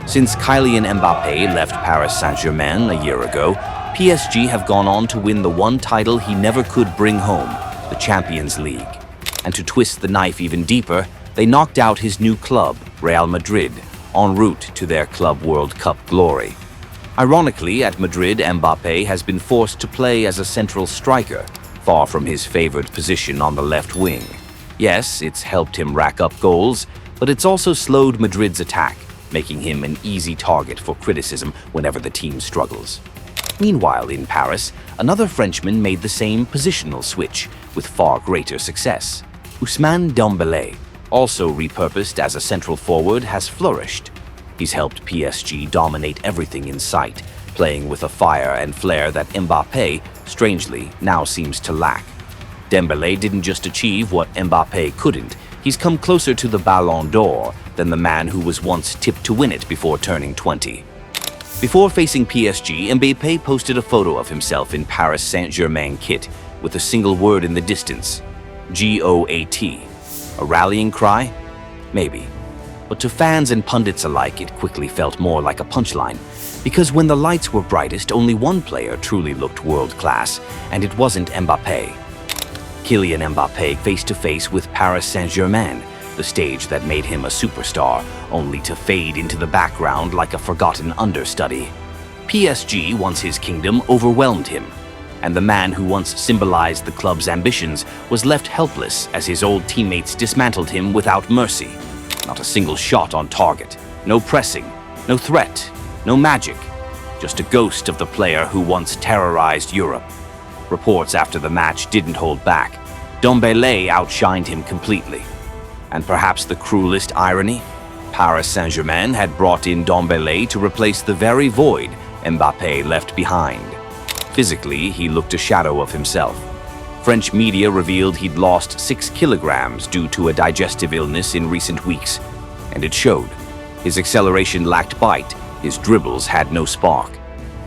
Since Kylian Mbappé left Paris Saint-Germain a year ago, PSG have gone on to win the one title he never could bring home, the Champions League. And to twist the knife even deeper, they knocked out his new club, Real Madrid, en route to their Club World Cup glory. Ironically, at Madrid, Mbappé has been forced to play as a central striker, far from his favored position on the left wing. Yes, it's helped him rack up goals, but it's also slowed Madrid's attack, making him an easy target for criticism whenever the team struggles. Meanwhile, in Paris, another Frenchman made the same positional switch with far greater success. Ousmane Dembélé, also repurposed as a central forward, has flourished. He's helped PSG dominate everything in sight, playing with a fire and flair that Mbappé, strangely, now seems to lack. Dembélé didn't just achieve what Mbappé couldn't, he's come closer to the Ballon d'Or than the man who was once tipped to win it before turning 20. Before facing PSG, Mbappé posted a photo of himself in Paris Saint-Germain kit with a single word in the distance, GOAT. A rallying cry? Maybe. But to fans and pundits alike, it quickly felt more like a punchline, because when the lights were brightest, only one player truly looked world-class, and it wasn't Mbappé. Kylian Mbappé face-to-face with Paris Saint-Germain, the stage that made him a superstar, only to fade into the background like a forgotten understudy. PSG, once his kingdom, overwhelmed him, and the man who once symbolized the club's ambitions was left helpless as his old teammates dismantled him without mercy. Not a single shot on target, no pressing, no threat, no magic, just a ghost of the player who once terrorized Europe. Reports after the match didn't hold back. Dembélé outshined him completely. And perhaps the cruelest irony? Paris Saint-Germain had brought in Dembélé to replace the very void Mbappé left behind. Physically, he looked a shadow of himself. French media revealed he'd lost 6 kilograms due to a digestive illness in recent weeks, and it showed. His acceleration lacked bite, his dribbles had no spark.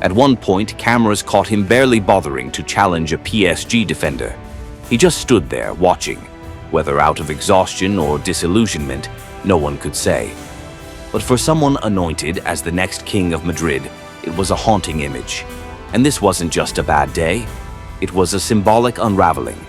At one point, cameras caught him barely bothering to challenge a PSG defender. He just stood there, watching. Whether out of exhaustion or disillusionment, no one could say. But for someone anointed as the next king of Madrid, it was a haunting image. And this wasn't just a bad day. It was a symbolic unraveling.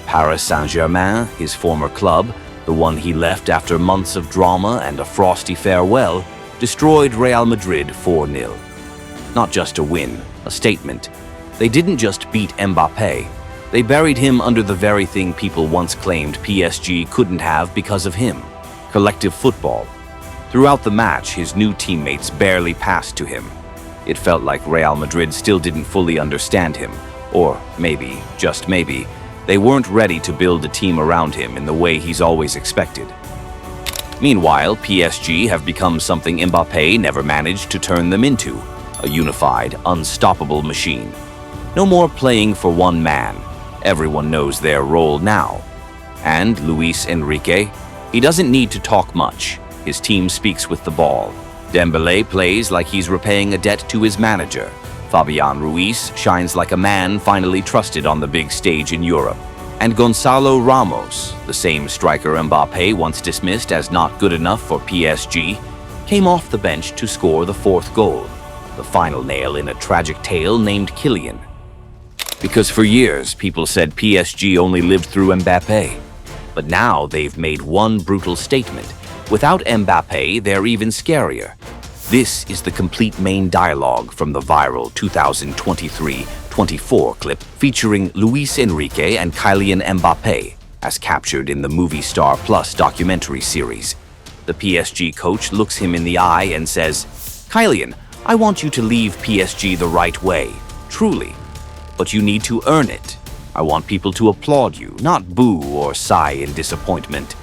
Paris Saint-Germain, his former club, the one he left after months of drama and a frosty farewell, destroyed Real Madrid 4-0. Not just a win, a statement. They didn't just beat Mbappé. They buried him under the very thing people once claimed PSG couldn't have because of him: collective football. Throughout the match, his new teammates barely passed to him. It felt like Real Madrid still didn't fully understand him, or maybe, just maybe, they weren't ready to build a team around him in the way he's always expected. Meanwhile, PSG have become something Mbappé never managed to turn them into: a unified, unstoppable machine. No more playing for one man. Everyone knows their role now. And Luis Enrique? He doesn't need to talk much. His team speaks with the ball. Dembélé plays like he's repaying a debt to his manager. Fabian Ruiz shines like a man finally trusted on the big stage in Europe. And Gonzalo Ramos, the same striker Mbappé once dismissed as not good enough for PSG, came off the bench to score the 4th goal, the final nail in a tragic tale named Kylian. Because for years, people said PSG only lived through Mbappé. But now they've made one brutal statement. Without Mbappé, they're even scarier. This is the complete main dialogue from the viral 2023-24 clip featuring Luis Enrique and Kylian Mbappé, as captured in the Movie Star Plus documentary series. The PSG coach looks him in the eye and says, "Kylian, I want you to leave PSG the right way, truly. But you need to earn it. I want people to applaud you, not boo or sigh in disappointment.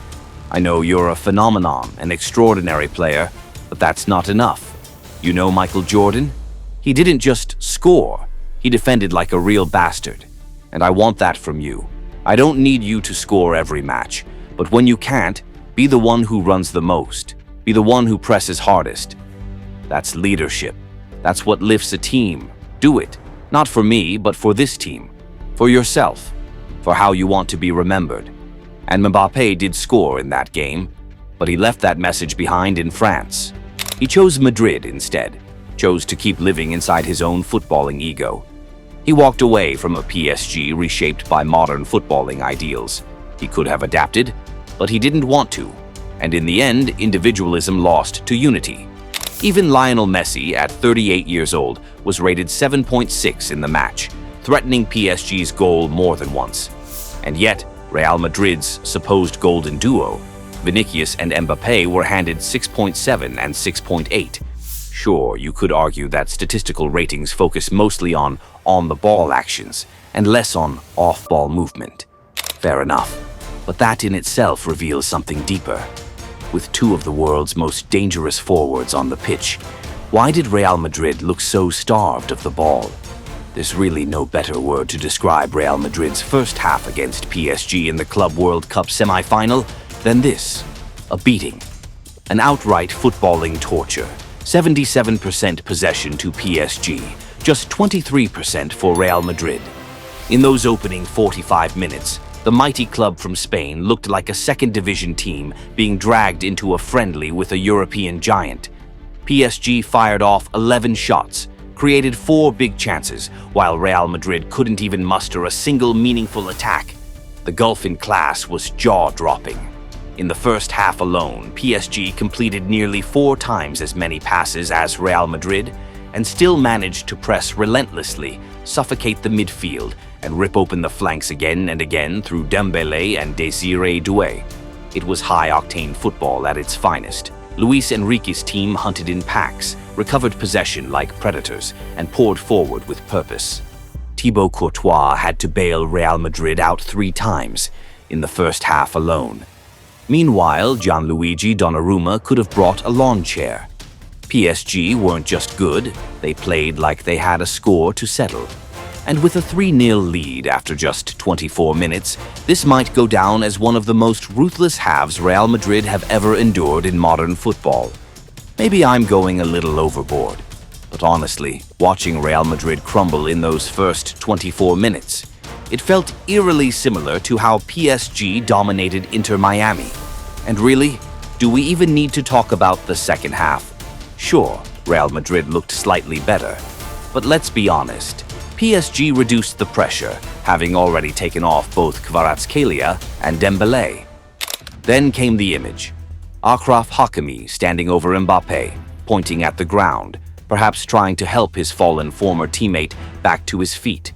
I know you're a phenomenon, an extraordinary player, but that's not enough. You know Michael Jordan? He didn't just score. He defended like a real bastard. And I want that from you. I don't need you to score every match, but when you can't, be the one who runs the most. Be the one who presses hardest. That's leadership. That's what lifts a team. Do it. Not for me, but for this team. For yourself. For how you want to be remembered." And Mbappé did score in that game, but he left that message behind in France. He chose Madrid instead, chose to keep living inside his own footballing ego. He walked away from a PSG reshaped by modern footballing ideals. He could have adapted, but he didn't want to, and in the end, individualism lost to unity. Even Lionel Messi, at 38 years old, was rated 7.6 in the match, threatening PSG's goal more than once. And yet, Real Madrid's supposed golden duo, Vinicius and Mbappé, were handed 6.7 and 6.8. Sure, you could argue that statistical ratings focus mostly on on-the-ball actions and less on off-ball movement. Fair enough, but that in itself reveals something deeper. With two of the world's most dangerous forwards on the pitch, why did Real Madrid look so starved of the ball? There's really no better word to describe Real Madrid's first half against PSG in the Club World Cup semi-final than this: a beating. An outright footballing torture. 77% possession to PSG, just 23% for Real Madrid. In those opening 45 minutes, the mighty club from Spain looked like a second-division team being dragged into a friendly with a European giant. PSG fired off 11 shots, created 4 big chances, while Real Madrid couldn't even muster a single meaningful attack. The gulf in class was jaw-dropping. In the first half alone, PSG completed nearly 4 times as many passes as Real Madrid and still managed to press relentlessly, suffocate the midfield, and rip open the flanks again and again through Dembélé and Désiré Doué. It was high-octane football at its finest. Luis Enrique's team hunted in packs, recovered possession like predators, and poured forward with purpose. Thibaut Courtois had to bail Real Madrid out 3 times in the first half alone. Meanwhile, Gianluigi Donnarumma could have brought a lawn chair. PSG weren't just good, they played like they had a score to settle. And with a 3-0 lead after just 24 minutes, this might go down as one of the most ruthless halves Real Madrid have ever endured in modern football. Maybe I'm going a little overboard, but honestly, watching Real Madrid crumble in those first 24 minutes, it felt eerily similar to how PSG dominated Inter Miami. And really, do we even need to talk about the second half? Sure, Real Madrid looked slightly better, but let's be honest. PSG reduced the pressure, having already taken off both Kvaratskhelia and Dembélé. Then came the image. Achraf Hakimi standing over Mbappé, pointing at the ground, perhaps trying to help his fallen former teammate back to his feet.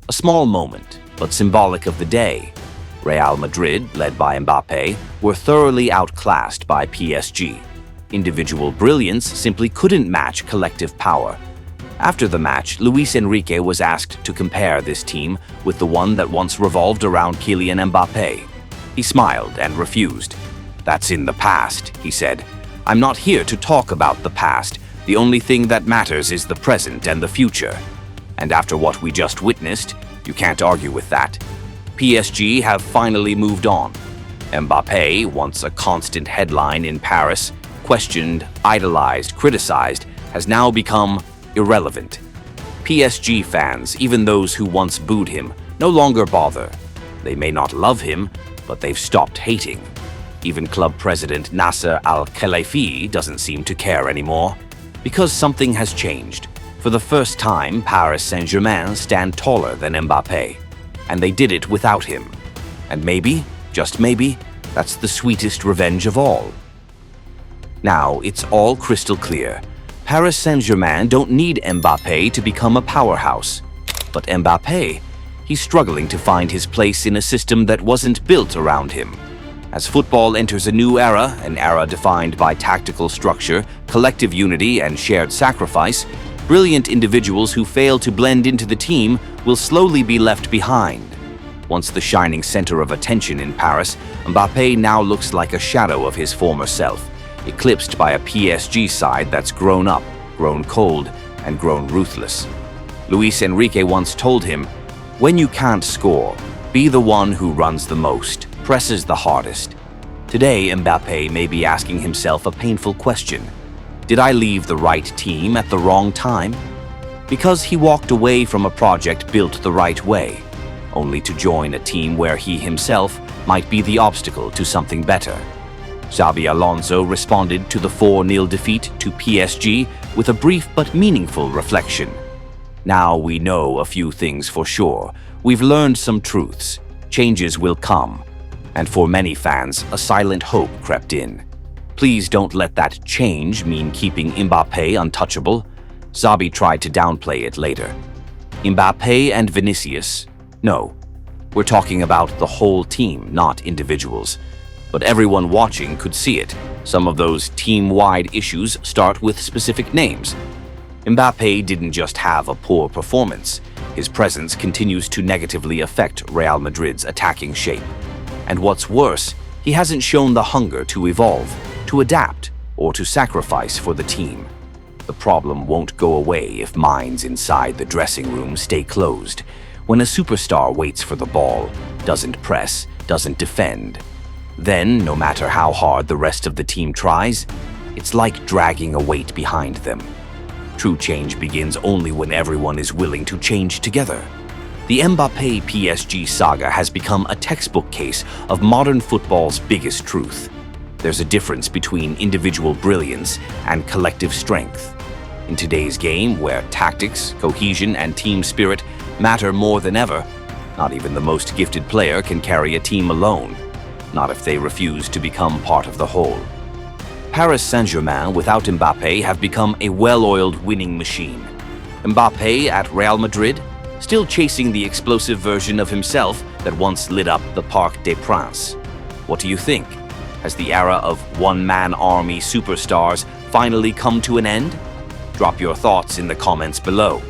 A small moment, but symbolic of the day. Real Madrid, led by Mbappé, were thoroughly outclassed by PSG. Individual brilliance simply couldn't match collective power. After the match, Luis Enrique was asked to compare this team with the one that once revolved around Kylian Mbappé. He smiled and refused. "That's in the past," he said. "I'm not here to talk about the past. The only thing that matters is the present and the future." And after what we just witnessed, you can't argue with that. PSG have finally moved on. Mbappé, once a constant headline in Paris, questioned, idolized, criticized, has now become irrelevant. PSG fans, even those who once booed him, no longer bother. They may not love him, but they've stopped hating. Even club president Nasser Al-Khelaifi doesn't seem to care anymore. Because something has changed. For the first time, Paris Saint-Germain stand taller than Mbappé. And they did it without him. And maybe, just maybe, that's the sweetest revenge of all. Now, it's all crystal clear. Paris Saint-Germain don't need Mbappé to become a powerhouse. But Mbappé, he's struggling to find his place in a system that wasn't built around him. As football enters a new era, an era defined by tactical structure, collective unity, and shared sacrifice, brilliant individuals who fail to blend into the team will slowly be left behind. Once the shining center of attention in Paris, Mbappé now looks like a shadow of his former self, eclipsed by a PSG side that's grown up, grown cold, and grown ruthless. Luis Enrique once told him, "When you can't score, be the one who runs the most, presses the hardest." Today, Mbappé may be asking himself a painful question. Did I leave the right team at the wrong time? Because he walked away from a project built the right way, only to join a team where he himself might be the obstacle to something better. Xabi Alonso responded to the 4-0 defeat to PSG with a brief but meaningful reflection. Now we know a few things for sure. We've learned some truths. Changes will come. And for many fans, a silent hope crept in. Please don't let that change mean keeping Mbappé untouchable. Xabi tried to downplay it later. Mbappé and Vinicius? No. We're talking about the whole team, not individuals. But everyone watching could see it. Some of those team-wide issues start with specific names. Mbappé didn't just have a poor performance. His presence continues to negatively affect Real Madrid's attacking shape. And what's worse, he hasn't shown the hunger to evolve, to adapt, or to sacrifice for the team. The problem won't go away if minds inside the dressing room stay closed. When a superstar waits for the ball, doesn't press, doesn't defend, then, no matter how hard the rest of the team tries, it's like dragging a weight behind them. True change begins only when everyone is willing to change together. The Mbappé PSG saga has become a textbook case of modern football's biggest truth. There's a difference between individual brilliance and collective strength. In today's game, where tactics, cohesion, and team spirit matter more than ever, not even the most gifted player can carry a team alone. Not if they refuse to become part of the whole. Paris Saint-Germain without Mbappé have become a well-oiled winning machine. Mbappé at Real Madrid, still chasing the explosive version of himself that once lit up the Parc des Princes. What do you think? Has the era of one-man army superstars finally come to an end? Drop your thoughts in the comments below.